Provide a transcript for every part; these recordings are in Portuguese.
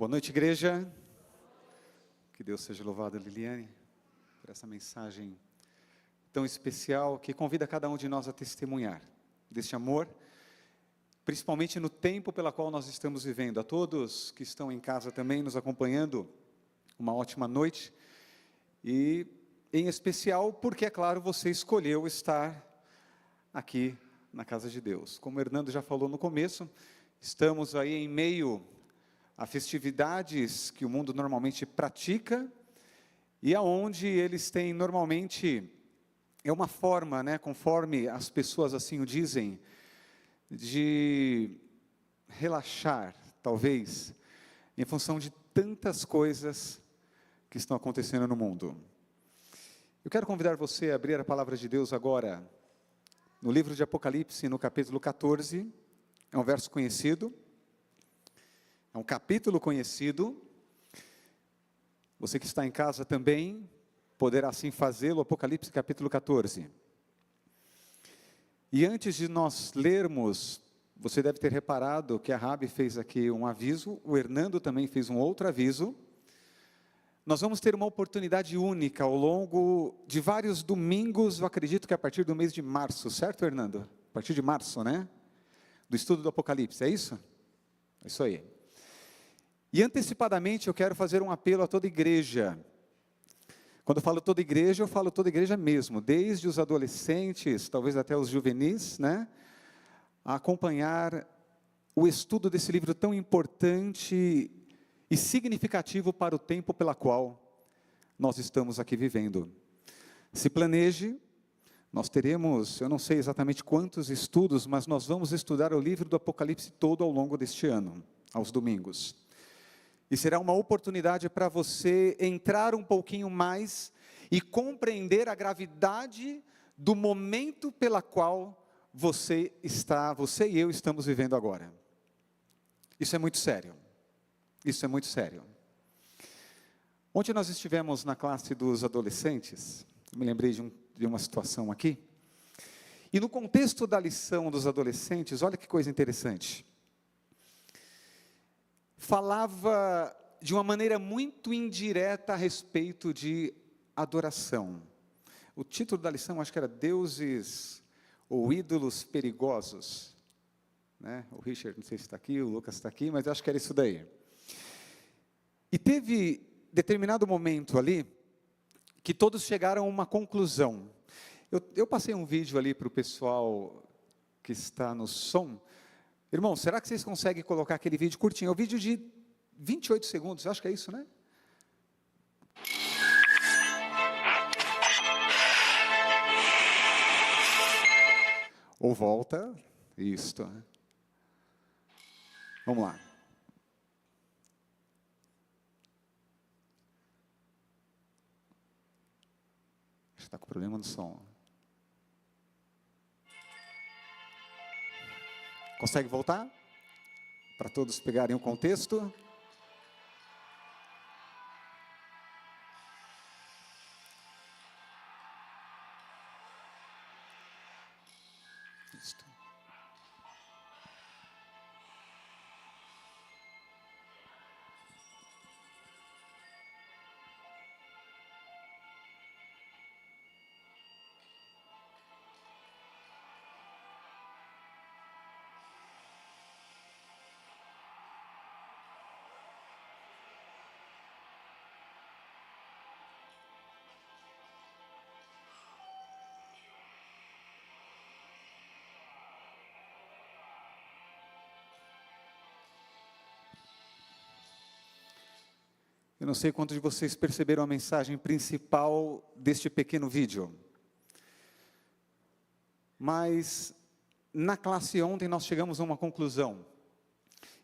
Boa noite, igreja. Que Deus seja louvado, Liliane, por essa mensagem tão especial que convida cada um de nós a testemunhar deste amor, principalmente no tempo pela qual nós estamos vivendo. A todos que estão em casa também nos acompanhando, uma ótima noite. E, em especial, porque, é claro, você escolheu estar aqui na casa de Deus. Como o Hernando já falou no começo, estamos aí em meio a festividades que o mundo normalmente pratica e aonde eles têm normalmente, é uma forma, conforme as pessoas assim o dizem, de relaxar, talvez, em função de tantas coisas que estão acontecendo no mundo. Eu quero convidar você a abrir a palavra de Deus agora, no livro de Apocalipse, no capítulo 14, é um verso conhecido, é um capítulo conhecido. Você que está em casa também poderá assim fazê-lo, Apocalipse capítulo 14. E antes de nós lermos, você deve ter reparado que a Rabi fez aqui um aviso, o Hernando também fez um outro aviso. Nós vamos ter uma oportunidade única ao longo de vários domingos, eu acredito que a partir do mês de março, certo, Hernando? A partir de março, né? Do estudo do Apocalipse, é isso? É isso aí. E antecipadamente eu quero fazer um apelo a toda igreja. Quando eu falo toda igreja, eu falo toda igreja mesmo, desde os adolescentes, talvez até os juvenis, a acompanhar o estudo desse livro tão importante e significativo para o tempo pela qual nós estamos aqui vivendo. Se planeje, nós teremos, eu não sei exatamente quantos estudos, mas nós vamos estudar o livro do Apocalipse todo ao longo deste ano, aos domingos. E será uma oportunidade para você entrar um pouquinho mais e compreender a gravidade do momento pela qual você e eu estamos vivendo agora. Isso é muito sério. Isso é muito sério. Ontem nós estivemos na classe dos adolescentes, eu me lembrei de uma situação aqui, e no contexto da lição dos adolescentes, olha que coisa interessante. Falava de uma maneira muito indireta a respeito de adoração. O título da lição, acho que era Deuses ou Ídolos Perigosos. O Richard, não sei se está aqui, o Lucas está aqui, mas acho que era isso daí. E teve determinado momento ali, que todos chegaram a uma conclusão. Eu passei um vídeo ali para o pessoal que está no som. Irmão, será que vocês conseguem colocar aquele vídeo curtinho? É um vídeo de 28 segundos, acho que é isso, né? Ou volta, isto. Vamos lá. Está com problema no som. Consegue voltar? Para todos pegarem o contexto. Isto. Eu não sei quantos de vocês perceberam a mensagem principal deste pequeno vídeo. Mas, na classe ontem, nós chegamos a uma conclusão.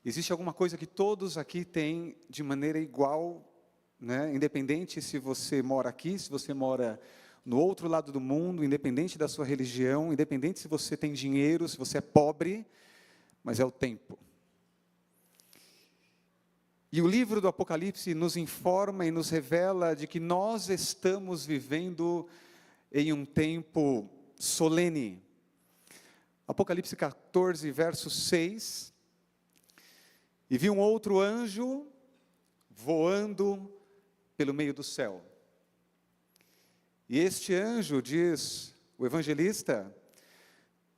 Existe alguma coisa que todos aqui têm de maneira igual, independente se você mora aqui, se você mora no outro lado do mundo, independente da sua religião, independente se você tem dinheiro, se você é pobre, mas é o tempo. E o livro do Apocalipse nos informa e nos revela de que nós estamos vivendo em um tempo solene. Apocalipse 14, verso 6. E vi um outro anjo voando pelo meio do céu. E este anjo, diz o evangelista,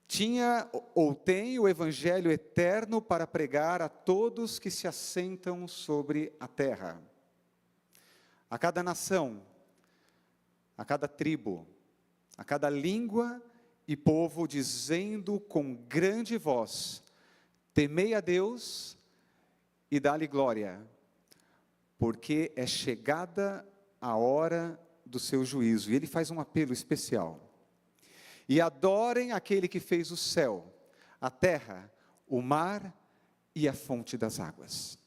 tinha ou tem o evangelho eterno para pregar a todos que se assentam sobre a terra. A cada nação, a cada tribo, a cada língua e povo, dizendo com grande voz: temei a Deus e dá-lhe glória, porque é chegada a hora do seu juízo. E ele faz um apelo especial. E adorem aquele que fez o céu, a terra, o mar e a fonte das águas.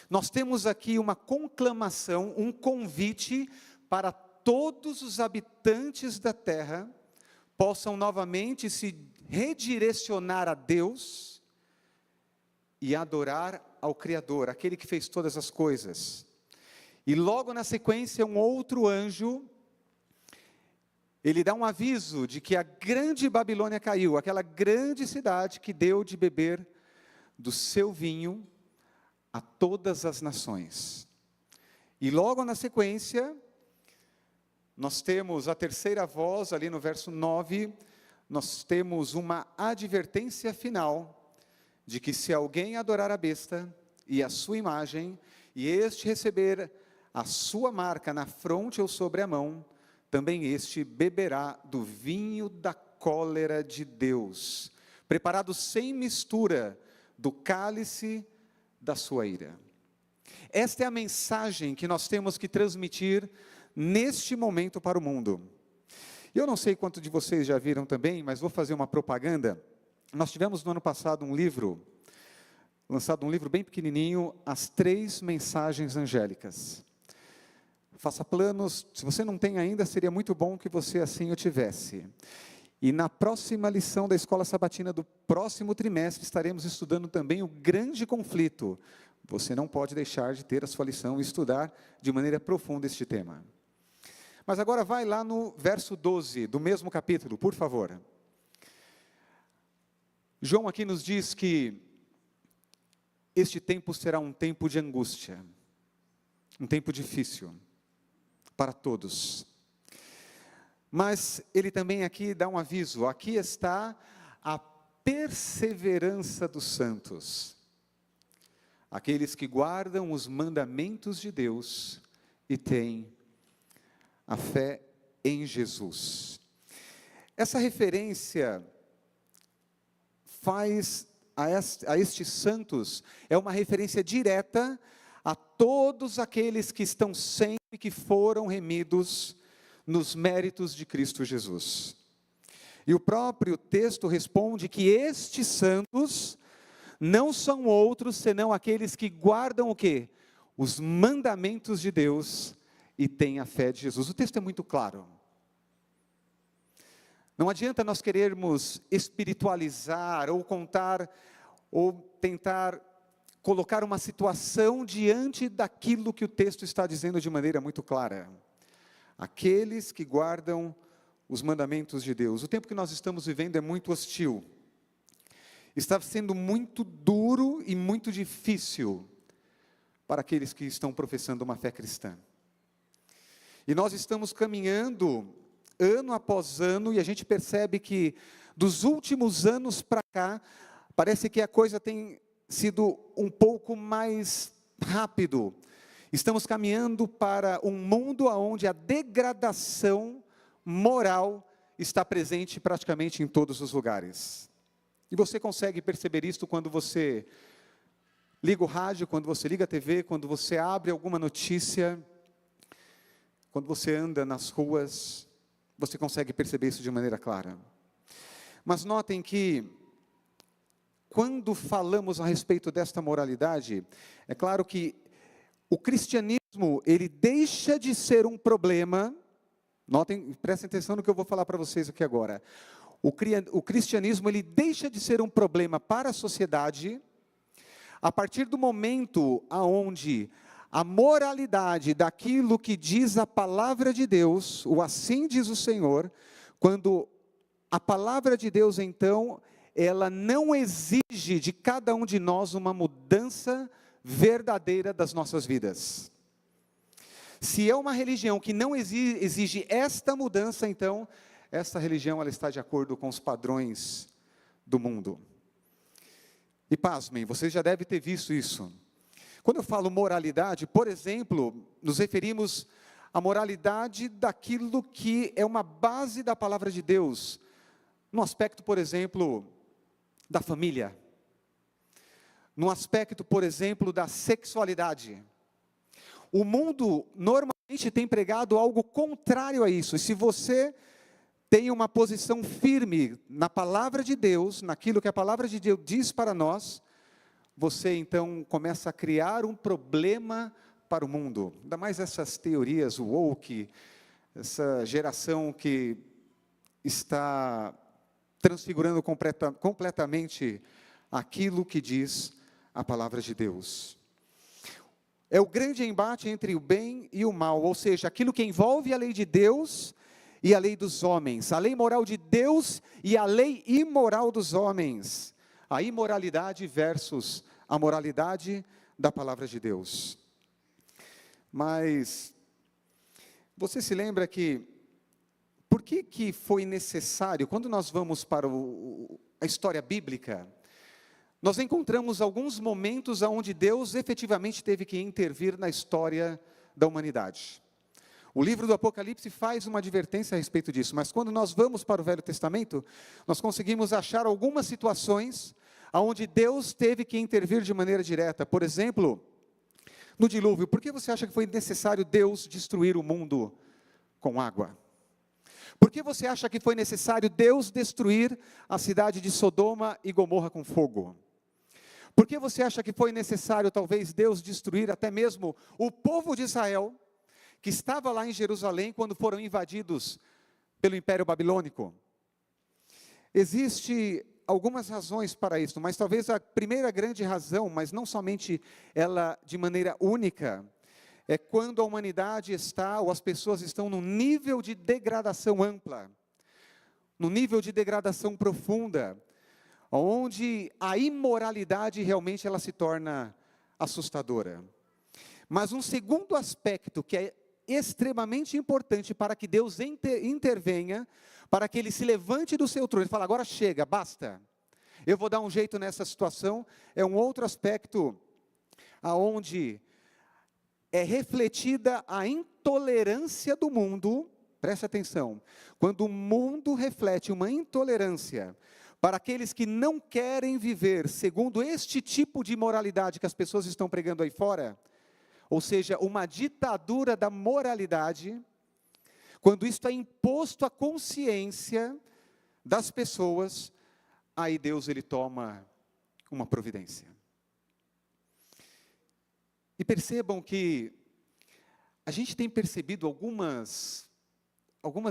Nós temos aqui uma conclamação, um convite para todos os habitantes da terra possam novamente se redirecionar a Deus e adorar ao Criador, aquele que fez todas as coisas. E logo na sequência, um outro anjo, ele dá um aviso de que a grande Babilônia caiu, aquela grande cidade que deu de beber do seu vinho a todas as nações. E logo na sequência, nós temos a terceira voz, ali no verso 9, nós temos uma advertência final, de que se alguém adorar a besta e a sua imagem, e este receber a sua marca na fronte ou sobre a mão, também este beberá do vinho da cólera de Deus, preparado sem mistura do cálice da sua ira. Esta é a mensagem que nós temos que transmitir neste momento para o mundo. Eu não sei quantos de vocês já viram também, mas vou fazer uma propaganda. Nós tivemos no ano passado lançado um livro bem pequenininho, As 3 Mensagens Angélicas. Faça planos, se você não tem ainda, seria muito bom que você assim o tivesse. E na próxima lição da Escola Sabatina do próximo trimestre, estaremos estudando também o grande conflito. Você não pode deixar de ter a sua lição e estudar de maneira profunda este tema. Mas agora vai lá no verso 12 do mesmo capítulo, por favor. João aqui nos diz que este tempo será um tempo de angústia, um tempo difícil para todos. Mas ele também aqui dá um aviso: aqui está a perseverança dos santos, aqueles que guardam os mandamentos de Deus e têm a fé em Jesus. Essa referência faz a estes santos, é uma referência direta a todos aqueles que estão sempre, que foram remidos nos méritos de Cristo Jesus. E o próprio texto responde que estes santos não são outros senão aqueles que guardam o quê? Os mandamentos de Deus e têm a fé de Jesus. O texto é muito claro. Não adianta nós querermos espiritualizar ou contar ou tentar colocar uma situação diante daquilo que o texto está dizendo de maneira muito clara. Aqueles que guardam os mandamentos de Deus. O tempo que nós estamos vivendo é muito hostil. Está sendo muito duro e muito difícil para aqueles que estão professando uma fé cristã. E nós estamos caminhando ano após ano e a gente percebe que dos últimos anos para cá, parece que a coisa tem sido um pouco mais rápido. Estamos caminhando para um mundo onde a degradação moral está presente praticamente em todos os lugares. E você consegue perceber isso quando você liga o rádio, quando você liga a TV, quando você abre alguma notícia, quando você anda nas ruas, você consegue perceber isso de maneira clara. Mas notem que, quando falamos a respeito desta moralidade, é claro que o cristianismo, ele deixa de ser um problema. Notem, prestem atenção no que eu vou falar para vocês aqui agora. O cristianismo, ele deixa de ser um problema para a sociedade, a partir do momento aonde a moralidade daquilo que diz a palavra de Deus, o assim diz o Senhor, quando a palavra de Deus, então, ela não exige de cada um de nós uma mudança verdadeira das nossas vidas. Se é uma religião que não exige esta mudança, então, esta religião ela está de acordo com os padrões do mundo. E pasmem, você já deve ter visto isso. Quando eu falo moralidade, por exemplo, nos referimos à moralidade daquilo que é uma base da palavra de Deus, no aspecto, por exemplo, da família, no aspecto, por exemplo, da sexualidade. O mundo normalmente tem pregado algo contrário a isso, e se você tem uma posição firme na palavra de Deus, naquilo que a palavra de Deus diz para nós, você então começa a criar um problema para o mundo. Ainda mais essas teorias woke, essa geração que está transfigurando completamente aquilo que diz a palavra de Deus. É o grande embate entre o bem e o mal, ou seja, aquilo que envolve a lei de Deus e a lei dos homens, a lei moral de Deus e a lei imoral dos homens, a imoralidade versus a moralidade da palavra de Deus. Mas, você se lembra que, por que foi necessário, quando nós vamos para a história bíblica, nós encontramos alguns momentos onde Deus efetivamente teve que intervir na história da humanidade. O livro do Apocalipse faz uma advertência a respeito disso, mas quando nós vamos para o Velho Testamento, nós conseguimos achar algumas situações onde Deus teve que intervir de maneira direta. Por exemplo, no dilúvio, por que você acha que foi necessário Deus destruir o mundo com água? Por que você acha que foi necessário Deus destruir a cidade de Sodoma e Gomorra com fogo? Por que você acha que foi necessário talvez Deus destruir até mesmo o povo de Israel, que estava lá em Jerusalém quando foram invadidos pelo Império Babilônico? Existe algumas razões para isso, mas talvez a primeira grande razão, mas não somente ela de maneira única, é quando a humanidade está, ou as pessoas estão num nível de degradação ampla, num nível de degradação profunda, onde a imoralidade realmente ela se torna assustadora. Mas um segundo aspecto que é extremamente importante para que Deus intervenha, para que Ele se levante do seu trono e fale, agora chega, basta, eu vou dar um jeito nessa situação, é um outro aspecto, aonde é refletida a intolerância do mundo, preste atenção, quando o mundo reflete uma intolerância, para aqueles que não querem viver segundo este tipo de moralidade que as pessoas estão pregando aí fora, ou seja, uma ditadura da moralidade, quando isso é imposto à consciência das pessoas, aí Deus ele toma uma providência. E percebam que a gente tem percebido algumas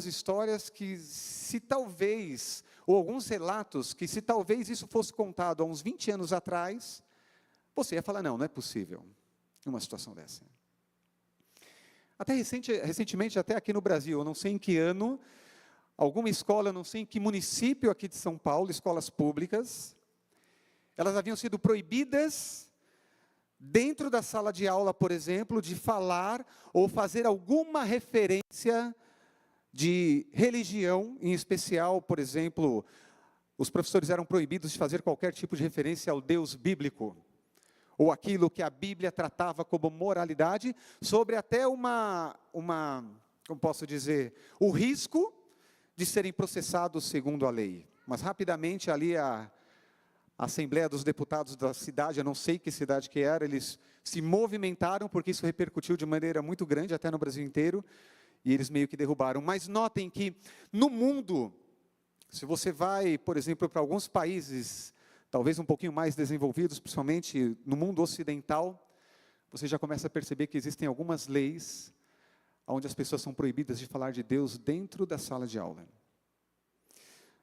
histórias que se talvez, ou alguns relatos que se talvez isso fosse contado há uns 20 anos atrás, você ia falar, não é possível. Uma situação dessa. Até recentemente, até aqui no Brasil, eu não sei em que ano, alguma escola, eu não sei em que município aqui de São Paulo, escolas públicas, elas haviam sido proibidas, dentro da sala de aula, por exemplo, de falar ou fazer alguma referência de religião, em especial, por exemplo, os professores eram proibidos de fazer qualquer tipo de referência ao Deus bíblico, ou aquilo que a Bíblia tratava como moralidade, sobre até como posso dizer, o risco de serem processados segundo a lei. Mas rapidamente ali a Assembleia dos Deputados da cidade, eu não sei que cidade que era, eles se movimentaram, porque isso repercutiu de maneira muito grande, até no Brasil inteiro, e eles meio que derrubaram. Mas notem que no mundo, se você vai, por exemplo, para alguns países talvez um pouquinho mais desenvolvidos, principalmente no mundo ocidental, você já começa a perceber que existem algumas leis onde as pessoas são proibidas de falar de Deus dentro da sala de aula.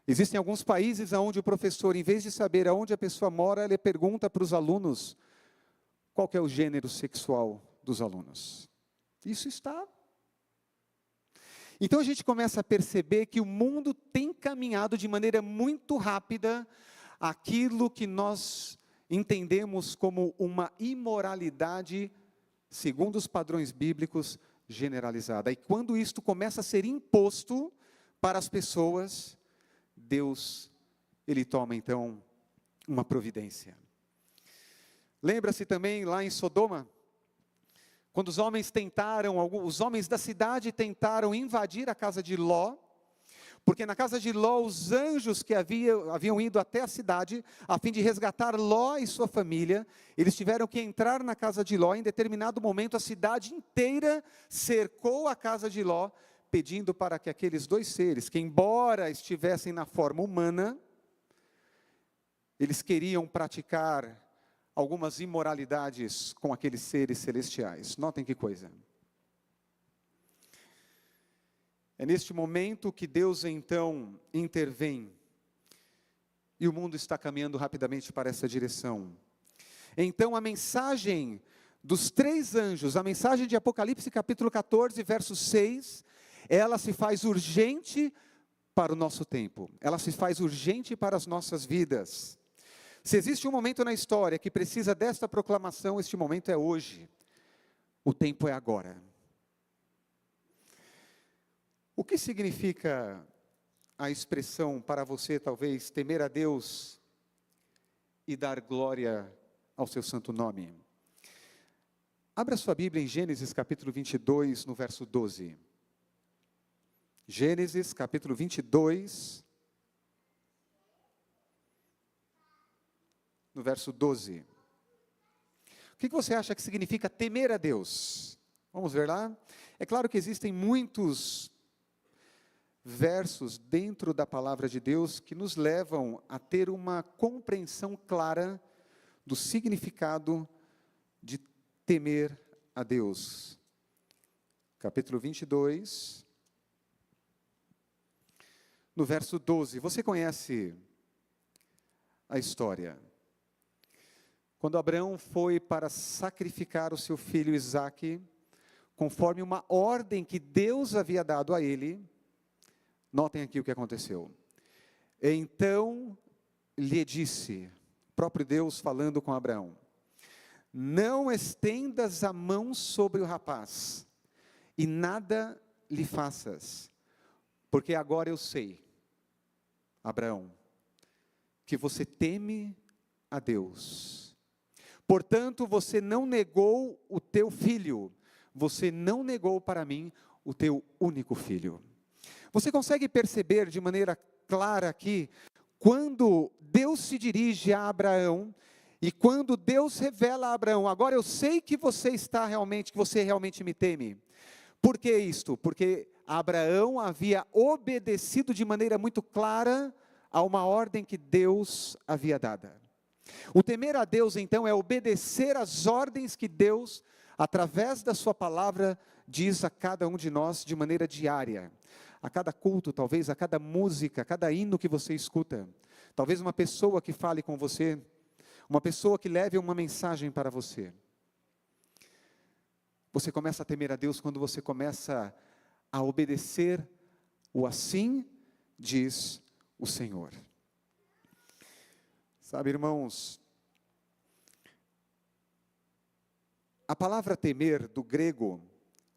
Existem alguns países onde o professor, em vez de saber aonde a pessoa mora, ele pergunta para os alunos qual que é o gênero sexual dos alunos. Isso está... Então a gente começa a perceber que o mundo tem caminhado de maneira muito rápida aquilo que nós entendemos como uma imoralidade, segundo os padrões bíblicos, generalizada. E quando isto começa a ser imposto para as pessoas, Deus, Ele toma então uma providência. Lembra-se também lá em Sodoma, quando os homens da cidade tentaram invadir a casa de Ló, porque na casa de Ló, os anjos que haviam ido até a cidade, a fim de resgatar Ló e sua família, eles tiveram que entrar na casa de Ló. Em determinado momento, a cidade inteira cercou a casa de Ló, pedindo para que aqueles dois seres, que embora estivessem na forma humana, eles queriam praticar algumas imoralidades com aqueles seres celestiais. Notem que coisa. É neste momento que Deus então intervém, e o mundo está caminhando rapidamente para essa direção. Então a mensagem dos 3 anjos, a mensagem de Apocalipse capítulo 14, verso 6, ela se faz urgente para o nosso tempo, ela se faz urgente para as nossas vidas. Se existe um momento na história que precisa desta proclamação, este momento é hoje, o tempo é agora. O que significa a expressão para você, talvez, temer a Deus e dar glória ao seu santo nome? Abra sua Bíblia em Gênesis capítulo 22, no verso 12. Gênesis capítulo 22, no verso 12. O que você acha que significa temer a Deus? Vamos ver lá? É claro que existem muitos versos dentro da palavra de Deus que nos levam a ter uma compreensão clara do significado de temer a Deus. Capítulo 22, no verso 12. Você conhece a história? Quando Abraão foi para sacrificar o seu filho Isaque, conforme uma ordem que Deus havia dado a ele, notem aqui o que aconteceu. Então lhe disse, próprio Deus falando com Abraão: não estendas a mão sobre o rapaz, e nada lhe faças, porque agora eu sei, Abraão, que você teme a Deus. Portanto, você não negou o teu filho, você não negou para mim o teu único filho. Você consegue perceber de maneira clara aqui, quando Deus se dirige a Abraão, e quando Deus revela a Abraão: agora eu sei que você realmente me teme. Por que isto? Porque Abraão havia obedecido de maneira muito clara a uma ordem que Deus havia dado. O temer a Deus, então, é obedecer às ordens que Deus, através da sua palavra, diz a cada um de nós de maneira diária. A cada culto, talvez, a cada música, a cada hino que você escuta. Talvez uma pessoa que fale com você, uma pessoa que leve uma mensagem para você. Você começa a temer a Deus quando você começa a obedecer o assim diz o Senhor. Sabe, irmãos, a palavra temer do grego,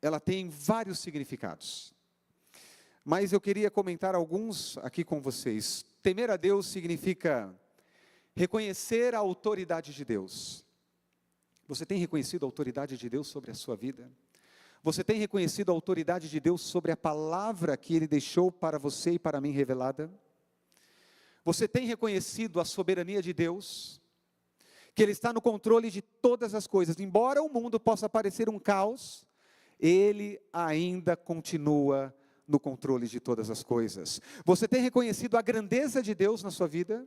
ela tem vários significados. Mas eu queria comentar alguns aqui com vocês. Temer a Deus significa reconhecer a autoridade de Deus. Você tem reconhecido a autoridade de Deus sobre a sua vida? Você tem reconhecido a autoridade de Deus sobre a palavra que Ele deixou para você e para mim revelada? Você tem reconhecido a soberania de Deus? Que Ele está no controle de todas as coisas. Embora o mundo possa parecer um caos, Ele ainda continua no controle de todas as coisas. Você tem reconhecido a grandeza de Deus na sua vida?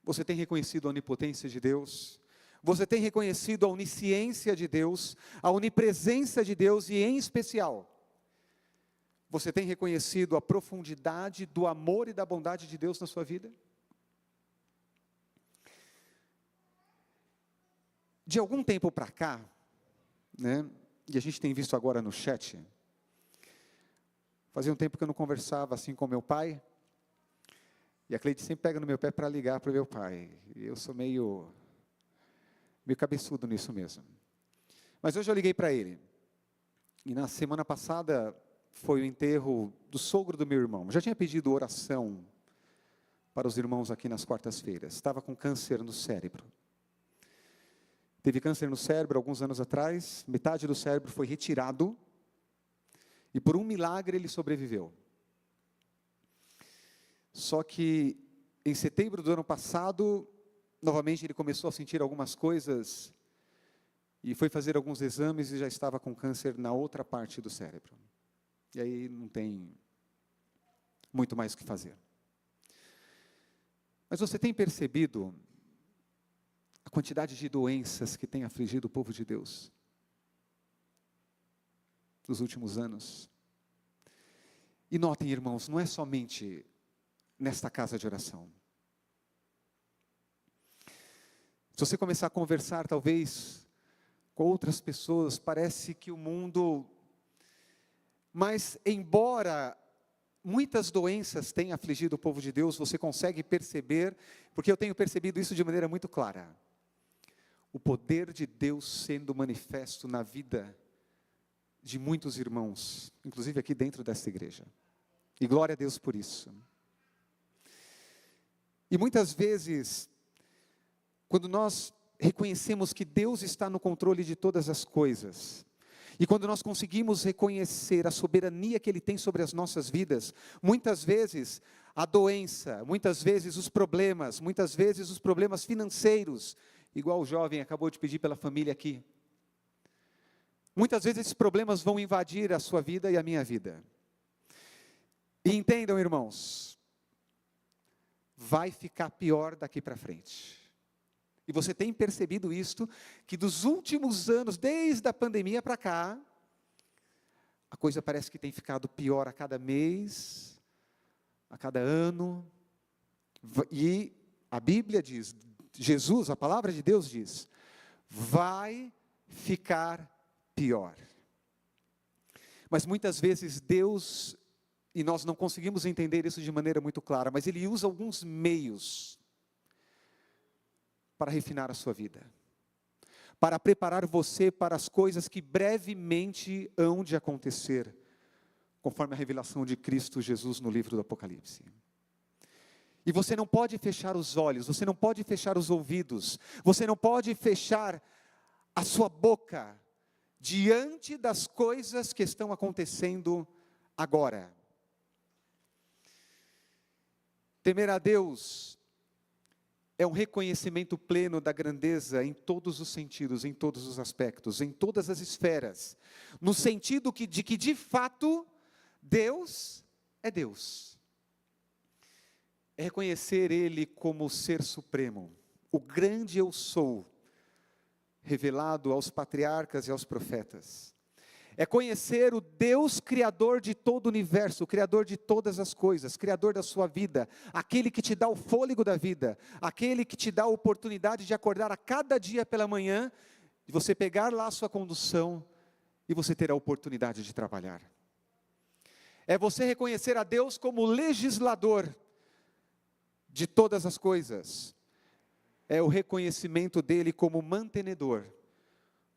Você tem reconhecido a onipotência de Deus? Você tem reconhecido a onisciência de Deus, a onipresença de Deus e, em especial, você tem reconhecido a profundidade do amor e da bondade de Deus na sua vida? De algum tempo para cá, né, e a gente tem visto agora no chat, fazia um tempo que eu não conversava assim com meu pai, E a Cleide sempre pega no meu pé para ligar para o meu pai. E eu sou meio cabeçudo nisso mesmo. Mas hoje eu liguei para ele. E na semana passada foi o enterro do sogro do meu irmão. Eu já tinha pedido oração para os irmãos aqui nas quartas-feiras. Estava com câncer no cérebro. Teve câncer no cérebro alguns anos atrás. Metade do cérebro foi retirado. E por um milagre ele sobreviveu. Só que em setembro do ano passado, novamente ele começou a sentir algumas coisas e foi fazer alguns exames e já estava com câncer na outra parte do cérebro. E aí não tem muito mais o que fazer. Mas você tem percebido a quantidade de doenças que tem afligido o povo de Deus nos últimos anos? E notem, irmãos, não é somente nesta casa de oração. Se você começar a conversar, talvez, com outras pessoas, parece que o mundo... Mas, embora muitas doenças tenham afligido o povo de Deus, você consegue perceber, porque eu tenho percebido isso de maneira muito clara, o poder de Deus sendo manifesto na vida de muitos irmãos, inclusive aqui dentro desta igreja. E glória a Deus por isso. E muitas vezes, quando nós reconhecemos que Deus está no controle de todas as coisas, e quando nós conseguimos reconhecer a soberania que Ele tem sobre as nossas vidas, muitas vezes a doença, muitas vezes os problemas, muitas vezes os problemas financeiros, igual o jovem acabou de pedir pela família aqui. Muitas vezes esses problemas vão invadir a sua vida e a minha vida. E entendam, irmãos, vai ficar pior daqui para frente. E você tem percebido isto, que dos últimos anos, desde a pandemia para cá, a coisa parece que tem ficado pior a cada mês, a cada ano. E a Bíblia diz, Jesus, a palavra de Deus diz, vai ficar pior. Mas muitas vezes Deus, e nós não conseguimos entender isso de maneira muito clara, mas Ele usa alguns meios para refinar a sua vida, para preparar você para as coisas que brevemente hão de acontecer, conforme a revelação de Cristo Jesus no livro do Apocalipse. E você não pode fechar os olhos, você não pode fechar os ouvidos, você não pode fechar a sua boca diante das coisas que estão acontecendo agora. Temer a Deus é um reconhecimento pleno da grandeza em todos os sentidos, em todos os aspectos, em todas as esferas, no sentido de que de fato Deus é Deus. É reconhecer Ele como o Ser Supremo, o grande eu sou, revelado aos patriarcas e aos profetas. É conhecer o Deus Criador de todo o universo, o Criador de todas as coisas, Criador da sua vida, aquele que te dá o fôlego da vida, aquele que te dá a oportunidade de acordar a cada dia pela manhã, de você pegar lá a sua condução e você ter a oportunidade de trabalhar. É você reconhecer a Deus como legislador de todas as coisas. É o reconhecimento dele como mantenedor,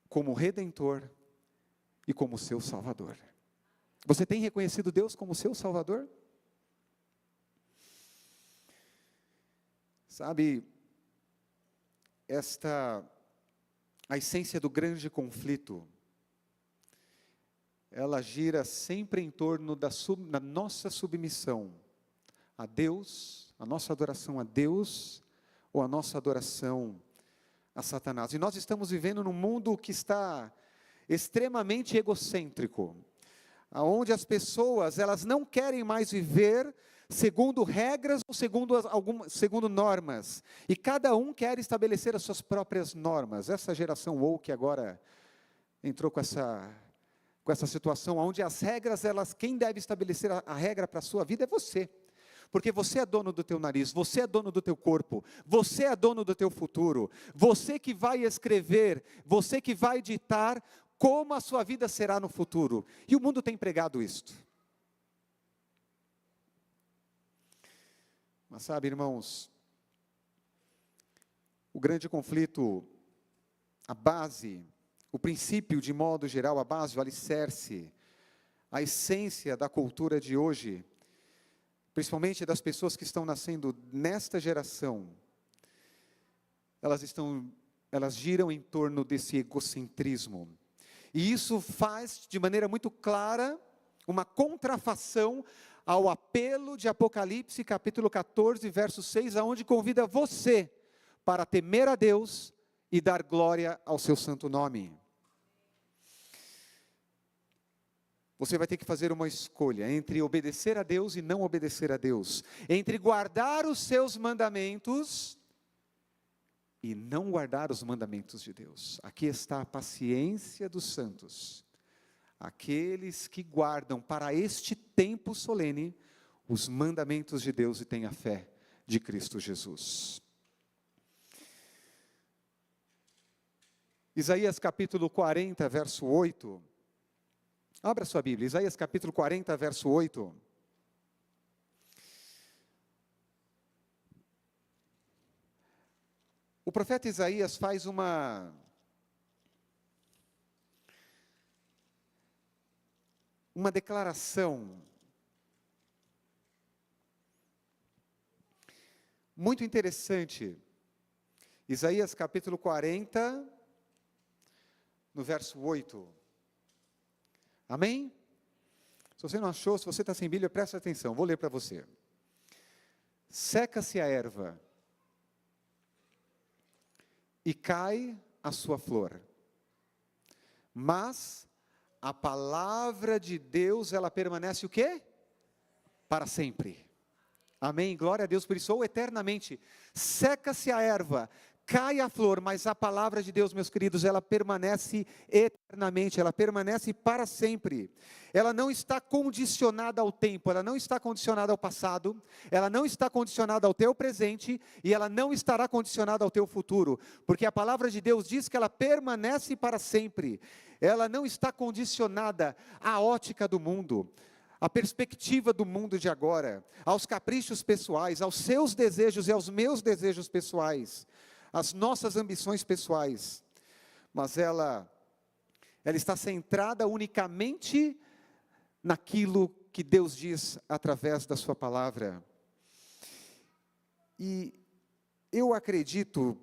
como redentor e como seu Salvador. Você tem reconhecido Deus como seu Salvador? Sabe, a essência do grande conflito, ela gira sempre em torno da nossa submissão a Deus, a nossa adoração a Deus, ou a nossa adoração a Satanás. E nós estamos vivendo num mundo que está extremamente egocêntrico, onde as pessoas, elas não querem mais viver segundo regras ou segundo normas, e cada um quer estabelecer as suas próprias normas. Essa geração woke agora entrou com essa situação, onde as regras, quem deve estabelecer a regra para a sua vida é você. Porque você é dono do teu nariz, você é dono do teu corpo, você é dono do teu futuro, você que vai escrever, você que vai ditar como a sua vida será no futuro. E o mundo tem pregado isto. Mas sabe, irmãos, o grande conflito, a base, o princípio de modo geral, a base, o alicerce, a essência da cultura de hoje, principalmente das pessoas que estão nascendo nesta geração, elas giram em torno desse egocentrismo. E isso faz de maneira muito clara uma contrafação ao apelo de Apocalipse, capítulo 14, verso 6, aonde convida você para temer a Deus e dar glória ao seu santo nome. Você vai ter que fazer uma escolha entre obedecer a Deus e não obedecer a Deus, entre guardar os seus mandamentos e não guardar os mandamentos de Deus. Aqui está a paciência dos santos, aqueles que guardam para este tempo solene os mandamentos de Deus e têm a fé de Cristo Jesus. Isaías capítulo 40, verso 8. Abra sua Bíblia, Isaías capítulo 40, verso 8. O profeta Isaías faz uma declaração muito interessante. Isaías capítulo 40, no verso 8. Amém? Se você não achou, se você está sem Bíblia, presta atenção, vou ler para você. Seca-se a erva, e cai a sua flor, mas a palavra de Deus, ela permanece o quê? Para sempre. Amém? Glória a Deus por isso, ou eternamente. Seca-se a erva, cai a flor, mas a palavra de Deus, meus queridos, ela permanece eternamente, ela permanece para sempre. Ela não está condicionada ao tempo, ela não está condicionada ao passado, ela não está condicionada ao teu presente, e ela não estará condicionada ao teu futuro, porque a palavra de Deus diz que ela permanece para sempre. Ela não está condicionada à ótica do mundo, à perspectiva do mundo de agora, aos caprichos pessoais, aos seus desejos e aos meus desejos pessoais, as nossas ambições pessoais, mas ela está centrada unicamente naquilo que Deus diz através da sua palavra. E eu acredito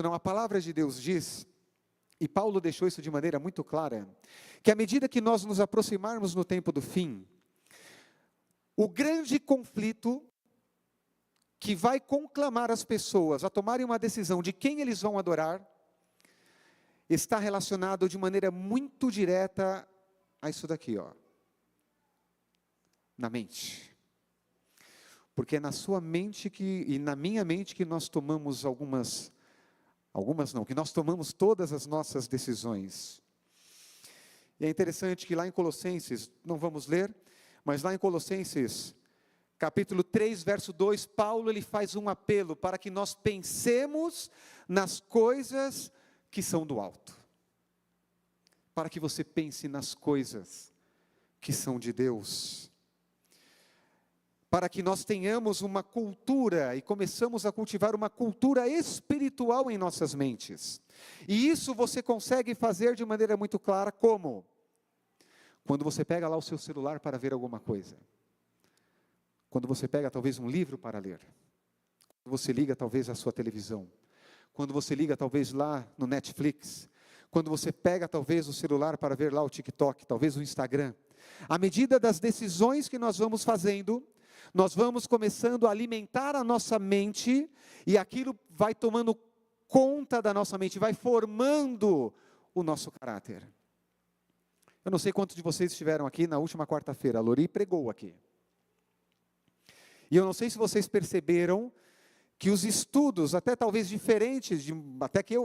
não, a palavra de Deus diz, e Paulo deixou isso de maneira muito clara, que à medida que nós nos aproximarmos no tempo do fim, o grande conflito que vai conclamar as pessoas a tomarem uma decisão de quem eles vão adorar, está relacionado de maneira muito direta a isso daqui, ó, na mente. Porque é na sua mente e na minha mente que nós tomamos que nós tomamos todas as nossas decisões. E é interessante que lá em Colossenses, não vamos ler, mas lá em Colossenses, capítulo 3, verso 2, Paulo ele faz um apelo para que nós pensemos nas coisas que são do alto. Para que você pense nas coisas que são de Deus. Para que nós tenhamos uma cultura e começamos a cultivar uma cultura espiritual em nossas mentes. E isso você consegue fazer de maneira muito clara, como? Quando você pega lá o seu celular para ver alguma coisa. Quando você pega talvez um livro para ler. Quando você liga talvez a sua televisão. Quando você liga talvez lá no Netflix. Quando você pega talvez o celular para ver lá o TikTok, talvez o Instagram. À medida das decisões que nós vamos fazendo, nós vamos começando a alimentar a nossa mente, e aquilo vai tomando conta da nossa mente, vai formando o nosso caráter. Eu não sei quantos de vocês estiveram aqui na última quarta-feira, a Lori pregou aqui. E eu não sei se vocês perceberam que os estudos, até talvez diferentes,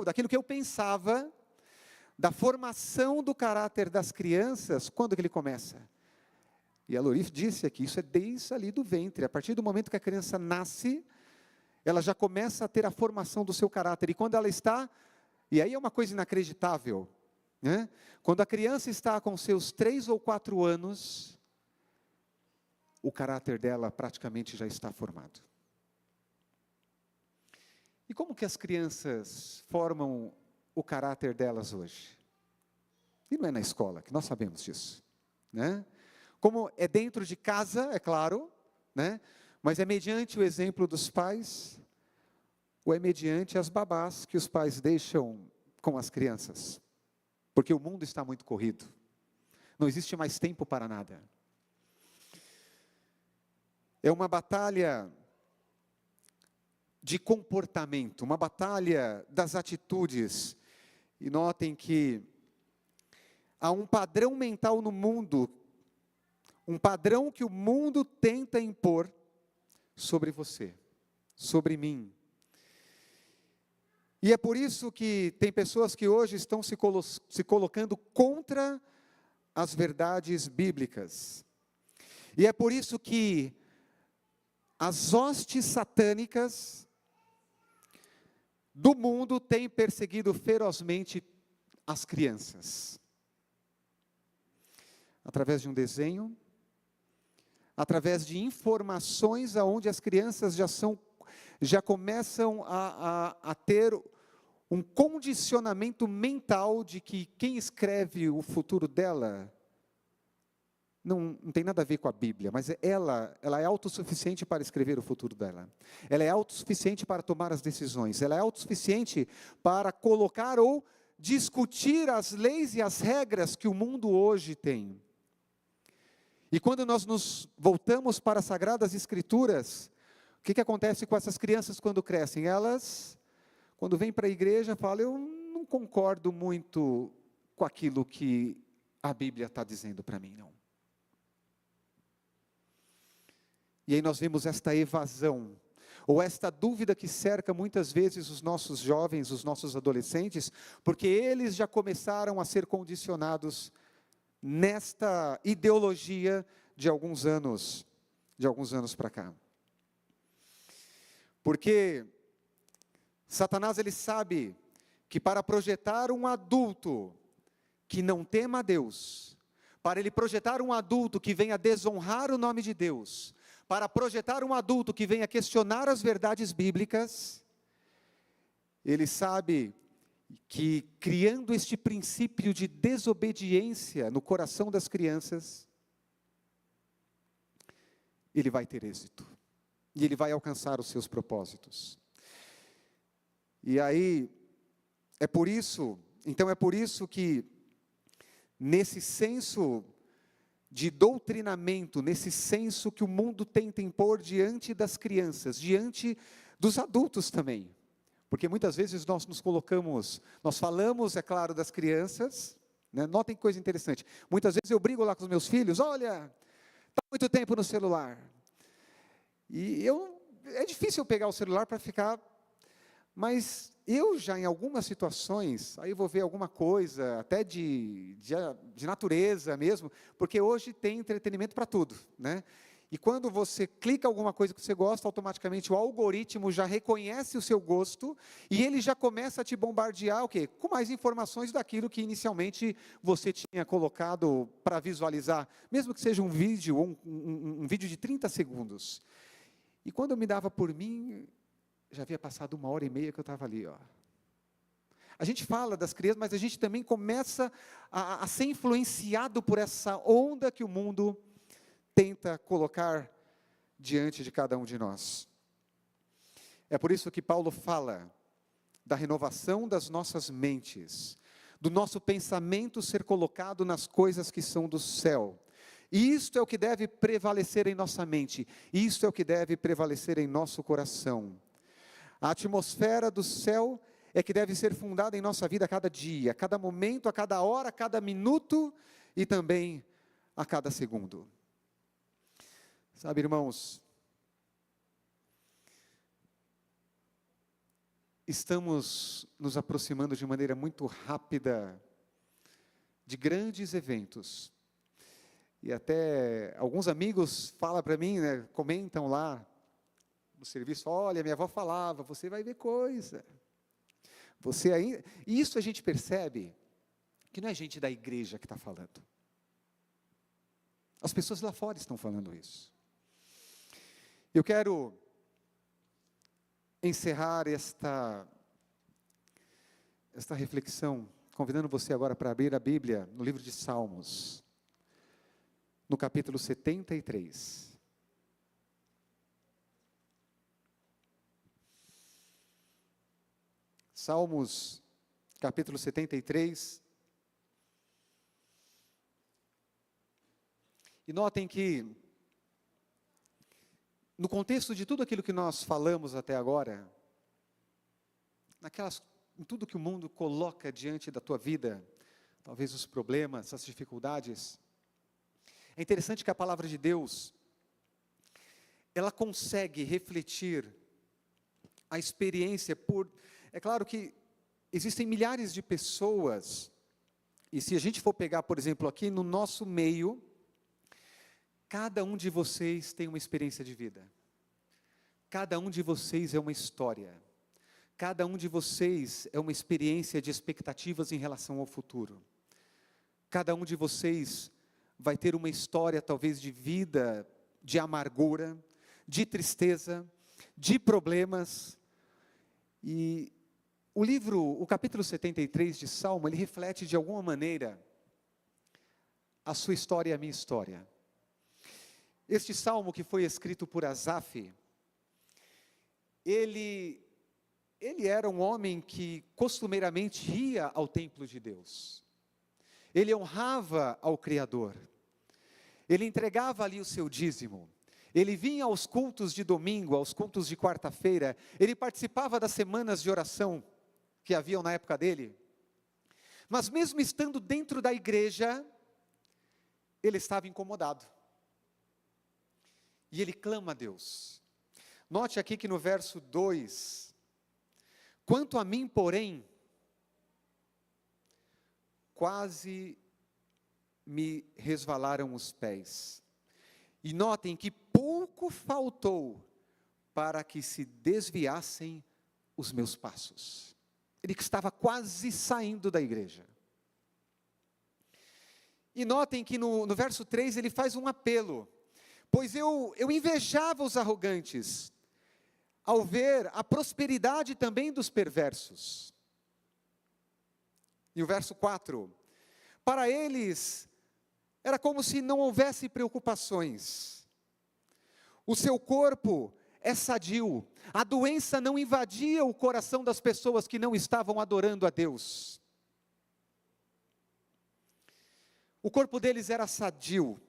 daquilo que eu pensava, da formação do caráter das crianças, quando que ele começa? E a Lori disse aqui, isso é desde ali do ventre. A partir do momento que a criança nasce, ela já começa a ter a formação do seu caráter. E quando ela está, e aí é uma coisa inacreditável, né? Quando a criança está com seus 3 ou 4 anos, o caráter dela praticamente já está formado. E como que as crianças formam o caráter delas hoje? E não é na escola, que nós sabemos disso, né? Como é dentro de casa, é claro, né? Mas é mediante o exemplo dos pais, ou é mediante as babás que os pais deixam com as crianças? Porque o mundo está muito corrido. Não existe mais tempo para nada. É uma batalha de comportamento, uma batalha das atitudes. E notem que há um padrão mental no mundo, um padrão que o mundo tenta impor sobre você, sobre mim. E é por isso que tem pessoas que hoje estão se colocando contra as verdades bíblicas. E é por isso que as hostes satânicas do mundo têm perseguido ferozmente as crianças. Através de um desenho, através de informações aonde as crianças já começam a ter um condicionamento mental de que quem escreve o futuro dela não tem nada a ver com a Bíblia, mas ela é autossuficiente para escrever o futuro dela. Ela é autossuficiente para tomar as decisões. Ela é autossuficiente para colocar ou discutir as leis e as regras que o mundo hoje tem. E quando nós nos voltamos para as Sagradas Escrituras, o que acontece com essas crianças quando crescem? Elas, quando vêm para a igreja, falam: eu não concordo muito com aquilo que a Bíblia está dizendo para mim, não. E aí nós vemos esta evasão, ou esta dúvida que cerca muitas vezes os nossos jovens, os nossos adolescentes, porque eles já começaram a ser condicionados nesta ideologia de alguns anos para cá. Porque Satanás, ele sabe que para projetar um adulto que não tema a Deus, para ele projetar um adulto que venha desonrar o nome de Deus, para projetar um adulto que venha questionar as verdades bíblicas, ele sabe que criando este princípio de desobediência no coração das crianças, ele vai ter êxito, e ele vai alcançar os seus propósitos. E aí, é por isso que, nesse senso de doutrinamento, nesse senso que o mundo tenta impor diante das crianças, diante dos adultos também, porque muitas vezes nós falamos, é claro, das crianças, né? Notem que coisa interessante, muitas vezes eu brigo lá com os meus filhos: olha, está muito tempo no celular, e é difícil eu pegar o celular para ficar, mas eu já em algumas situações, aí eu vou ver alguma coisa, até de natureza mesmo, porque hoje tem entretenimento para tudo, né? E quando você clica alguma coisa que você gosta, automaticamente o algoritmo já reconhece o seu gosto, e ele já começa a te bombardear, o quê? Com mais informações daquilo que inicialmente você tinha colocado para visualizar, mesmo que seja um vídeo, ou um vídeo de 30 segundos. E quando eu me dava por mim, já havia passado 1h30 que eu estava ali, ó. A gente fala das crianças, mas a gente também começa a ser influenciado por essa onda que o mundo tenta colocar diante de cada um de nós. É por isso que Paulo fala da renovação das nossas mentes, do nosso pensamento ser colocado nas coisas que são do céu. E isto é o que deve prevalecer em nossa mente, isto é o que deve prevalecer em nosso coração. A atmosfera do céu é que deve ser fundada em nossa vida a cada dia, a cada momento, a cada hora, a cada minuto e também a cada segundo. Sabe, irmãos, estamos nos aproximando de maneira muito rápida de grandes eventos. E até alguns amigos falam para mim, né, comentam lá no serviço: olha, minha avó falava, você vai ver coisa. Você ainda... E isso a gente percebe que não é gente da igreja que está falando. As pessoas lá fora estão falando isso. Eu quero encerrar esta reflexão, convidando você agora para abrir a Bíblia no livro de Salmos, no capítulo 73. Salmos, capítulo 73. E notem que, no contexto de tudo aquilo que nós falamos até agora, em tudo que o mundo coloca diante da tua vida, talvez os problemas, as dificuldades, é interessante que a palavra de Deus, ela consegue refletir a experiência é claro que existem milhares de pessoas, e se a gente for pegar, por exemplo, aqui no nosso meio, cada um de vocês tem uma experiência de vida. Cada um de vocês é uma história. Cada um de vocês é uma experiência de expectativas em relação ao futuro. Cada um de vocês vai ter uma história, talvez, de vida, de amargura, de tristeza, de problemas. E o capítulo 73 de Salmo, ele reflete de alguma maneira a sua história e a minha história. Este salmo que foi escrito por Asaf, ele era um homem que costumeiramente ia ao templo de Deus. Ele honrava ao Criador. Ele entregava ali o seu dízimo. Ele vinha aos cultos de domingo, aos cultos de quarta-feira. Ele participava das semanas de oração que haviam na época dele. Mas mesmo estando dentro da igreja, ele estava incomodado. E ele clama a Deus. Note aqui que no verso 2, quanto a mim, porém, quase me resvalaram os pés. E notem que pouco faltou para que se desviassem os meus passos. Ele que estava quase saindo da igreja. E notem que no verso 3 ele faz um apelo. Pois eu invejava os arrogantes, ao ver a prosperidade também dos perversos. E o verso 4, para eles, era como se não houvesse preocupações. O seu corpo é sadio, a doença não invadia o coração das pessoas que não estavam adorando a Deus. O corpo deles era sadio.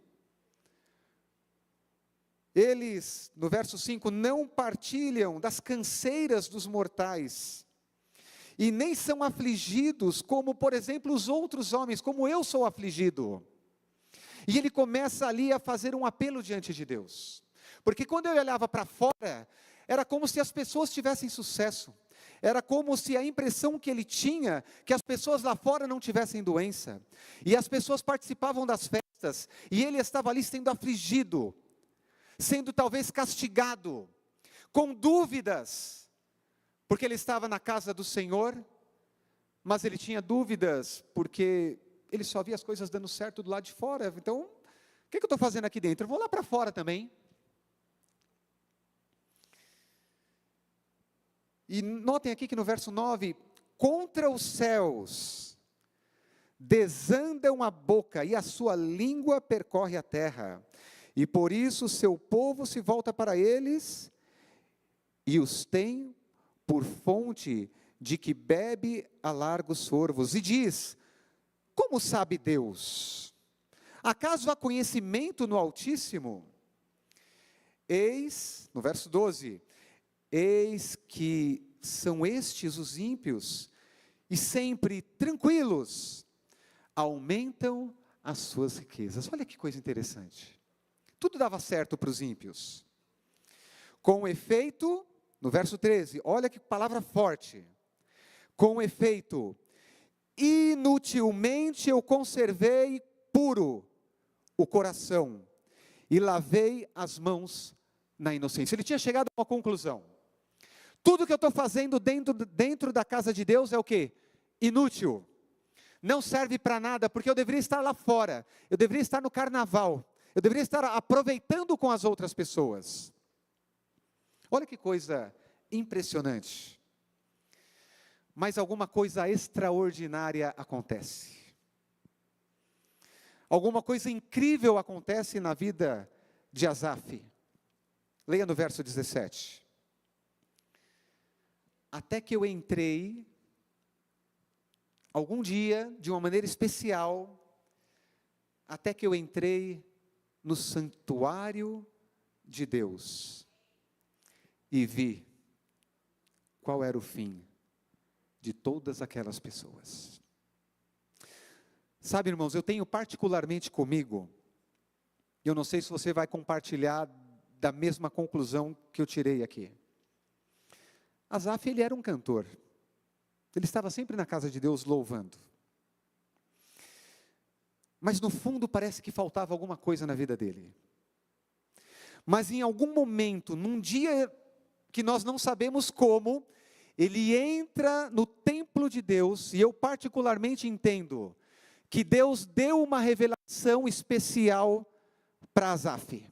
Eles, no verso 5, não partilham das canseiras dos mortais, e nem são afligidos como, por exemplo, os outros homens, como eu sou afligido. E ele começa ali a fazer um apelo diante de Deus, porque quando eu olhava para fora, era como se as pessoas tivessem sucesso, era como se a impressão que ele tinha, que as pessoas lá fora não tivessem doença, e as pessoas participavam das festas, e ele estava ali sendo afligido, sendo talvez castigado, com dúvidas, porque ele estava na casa do Senhor, mas ele tinha dúvidas, porque ele só via as coisas dando certo do lado de fora. Então, o que eu estou fazendo aqui dentro? Eu vou lá para fora também. E notem aqui que no verso 9, contra os céus desandam a boca, e a sua língua percorre a terra. E por isso o seu povo se volta para eles, e os tem por fonte de que bebe a largos sorvos. E diz, como sabe Deus? Acaso há conhecimento no Altíssimo? Eis, no verso 12, eis que são estes os ímpios, e sempre tranquilos, aumentam as suas riquezas. Olha que coisa interessante. Tudo dava certo para os ímpios. Com efeito, no verso 13, olha que palavra forte. Com efeito, inutilmente eu conservei puro o coração e lavei as mãos na inocência. Ele tinha chegado a uma conclusão. Tudo que eu estou fazendo dentro da casa de Deus é o quê? Inútil. Não serve para nada, porque eu deveria estar lá fora. Eu deveria estar no carnaval. Eu deveria estar aproveitando com as outras pessoas. Olha que coisa impressionante. Mas alguma coisa extraordinária acontece. Alguma coisa incrível acontece na vida de Asaf. Leia no verso 17. Até que eu entrei, algum dia, de uma maneira especial, até que eu entrei no santuário de Deus e vi qual era o fim de todas aquelas pessoas. Sabe, irmãos, eu tenho particularmente comigo, eu não sei se você vai compartilhar da mesma conclusão que eu tirei aqui. Asaf, ele era um cantor. Ele estava sempre na casa de Deus louvando. Mas no fundo parece que faltava alguma coisa na vida dele. Mas em algum momento, num dia que nós não sabemos como, ele entra no templo de Deus, e eu particularmente entendo que Deus deu uma revelação especial para Asaf.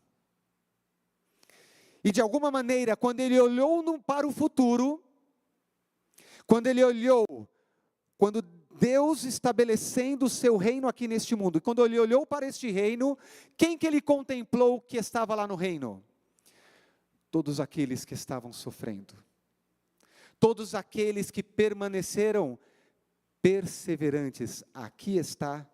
E de alguma maneira, quando ele olhou para o futuro, quando Deus estabelecendo o seu reino aqui neste mundo, e quando ele olhou para este reino, quem que ele contemplou que estava lá no reino? Todos aqueles que estavam sofrendo. Todos aqueles que permaneceram perseverantes. Aqui está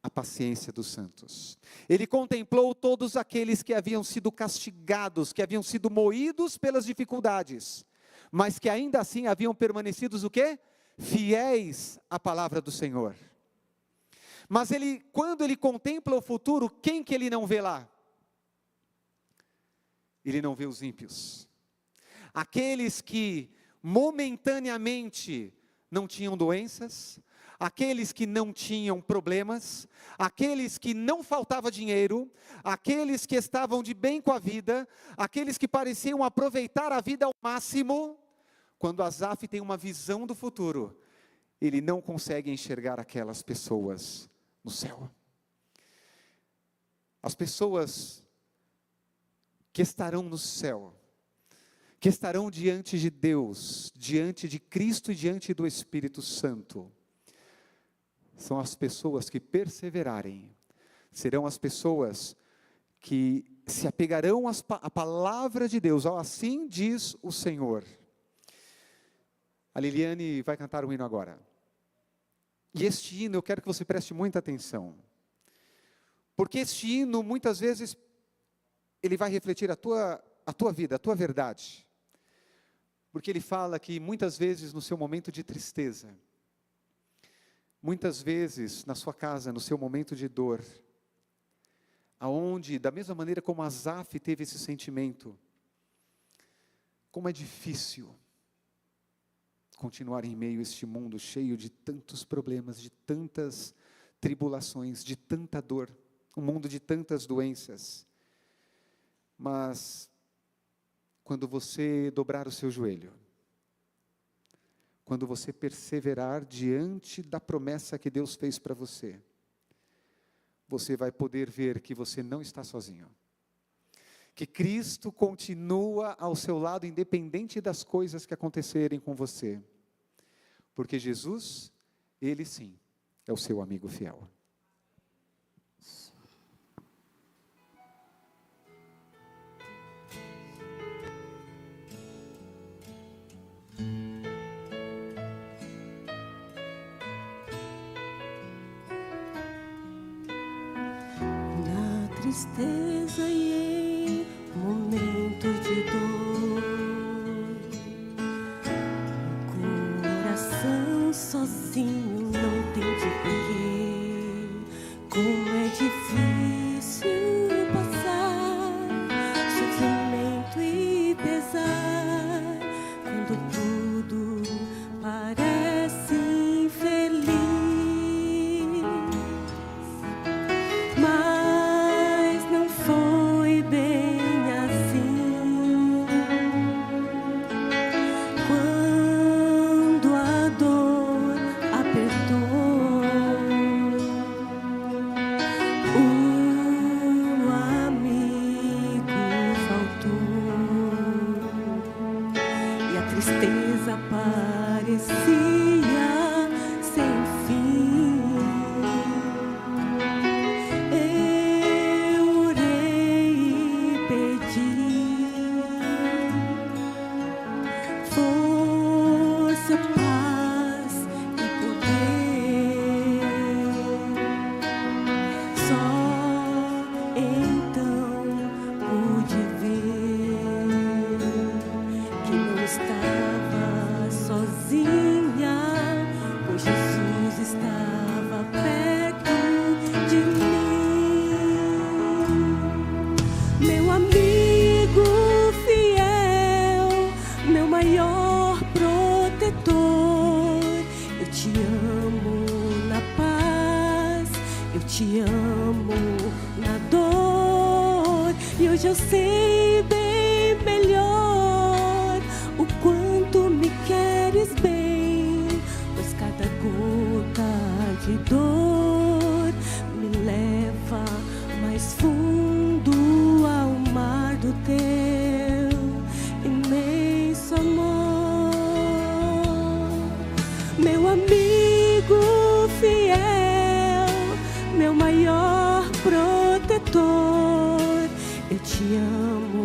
a paciência dos santos. Ele contemplou todos aqueles que haviam sido castigados, que haviam sido moídos pelas dificuldades, mas que ainda assim haviam permanecido o quê? Fiéis à palavra do Senhor. Mas quando ele contempla o futuro, quem que ele não vê lá? Ele não vê os ímpios. Aqueles que momentaneamente não tinham doenças, aqueles que não tinham problemas, aqueles que não faltava dinheiro, aqueles que estavam de bem com a vida, aqueles que pareciam aproveitar a vida ao máximo. Quando Asaf tem uma visão do futuro, ele não consegue enxergar aquelas pessoas no céu. As pessoas que estarão no céu, que estarão diante de Deus, diante de Cristo e diante do Espírito Santo, são as pessoas que perseverarem, serão as pessoas que se apegarão à palavra de Deus, assim diz o Senhor. A Liliane vai cantar um hino agora. E este hino eu quero que você preste muita atenção. Porque este hino, muitas vezes, ele vai refletir a tua vida, a tua verdade. Porque ele fala que muitas vezes no seu momento de tristeza, muitas vezes na sua casa, no seu momento de dor, aonde, da mesma maneira como Asaf teve esse sentimento, como é difícil continuar em meio a este mundo cheio de tantos problemas, de tantas tribulações, de tanta dor, um mundo de tantas doenças. Mas, quando você dobrar o seu joelho, quando você perseverar diante da promessa que Deus fez para você, você vai poder ver que você não está sozinho. Que Cristo continua ao seu lado, independente das coisas que acontecerem com você. Porque Jesus, Ele sim, é o seu amigo fiel. Na tristeza e em momento de dor, o coração sozinho não tem de porquê. Como é difícil passar sofrimento e pesar quando tudo parece infeliz. Mas não foi bem assim. tristeza parecia sem fim. Eu orei e pedi força, paz e poder. Só então pude ver que não estava sozinha, pois Jesus estava perto de mim. Meu amigo fiel, meu maior protetor, eu te amo na paz, eu te amo na dor, e hoje eu sei bem melhor o quanto me queres bem, pois cada gota de dor me leva mais fundo ao mar do teu imenso amor. Meu amigo fiel, meu maior protetor, eu te amo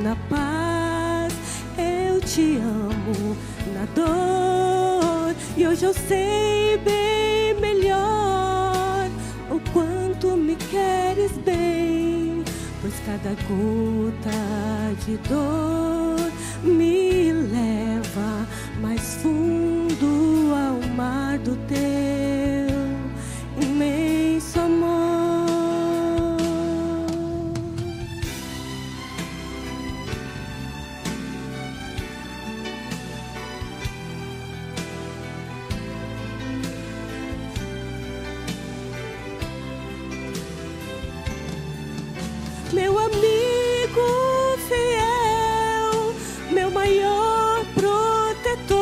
na paz, eu te amo na dor, e hoje eu sei bem melhor o quanto me queres bem, pois cada gota de dor me leva mais fundo ao mar do teu imenso amor. Meu amigo fiel, meu maior protetor,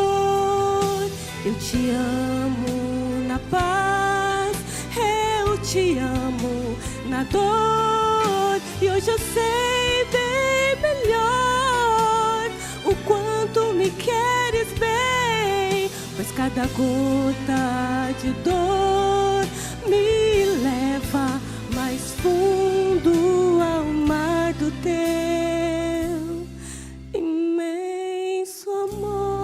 eu te amo na paz, eu te amo na dor, e hoje eu sei bem melhor o quanto me queres bem, pois cada gota de dor me leva mais fundo ao mar do teu imenso amor.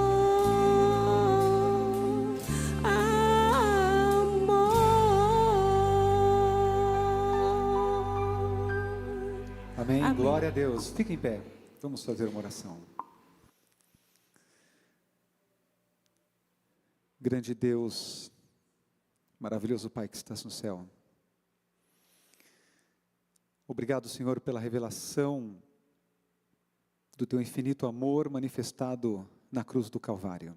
Amém. Amém. Glória a Deus. Fique em pé. Vamos fazer uma oração. Grande Deus, maravilhoso Pai que estás no céu. Obrigado, Senhor, pela revelação do teu infinito amor manifestado na cruz do Calvário.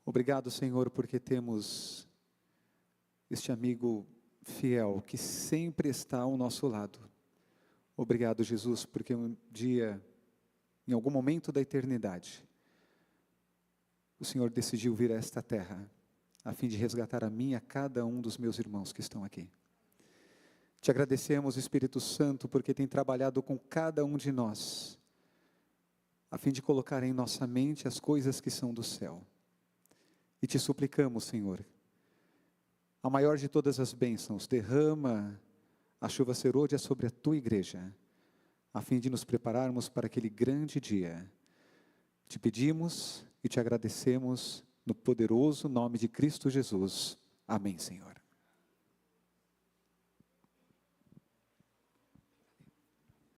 Obrigado, Senhor, porque temos este amigo fiel que sempre está ao nosso lado. Obrigado, Jesus, porque um dia, em algum momento da eternidade, o Senhor decidiu vir a esta terra, a fim de resgatar a mim e a cada um dos meus irmãos que estão aqui. Te agradecemos, Espírito Santo, porque tem trabalhado com cada um de nós, a fim de colocar em nossa mente as coisas que são do céu. E te suplicamos, Senhor, a maior de todas as bênçãos, derrama a chuva serôdia sobre a tua igreja, a fim de nos prepararmos para aquele grande dia. Te pedimos e te agradecemos no poderoso nome de Cristo Jesus. Amém, Senhor.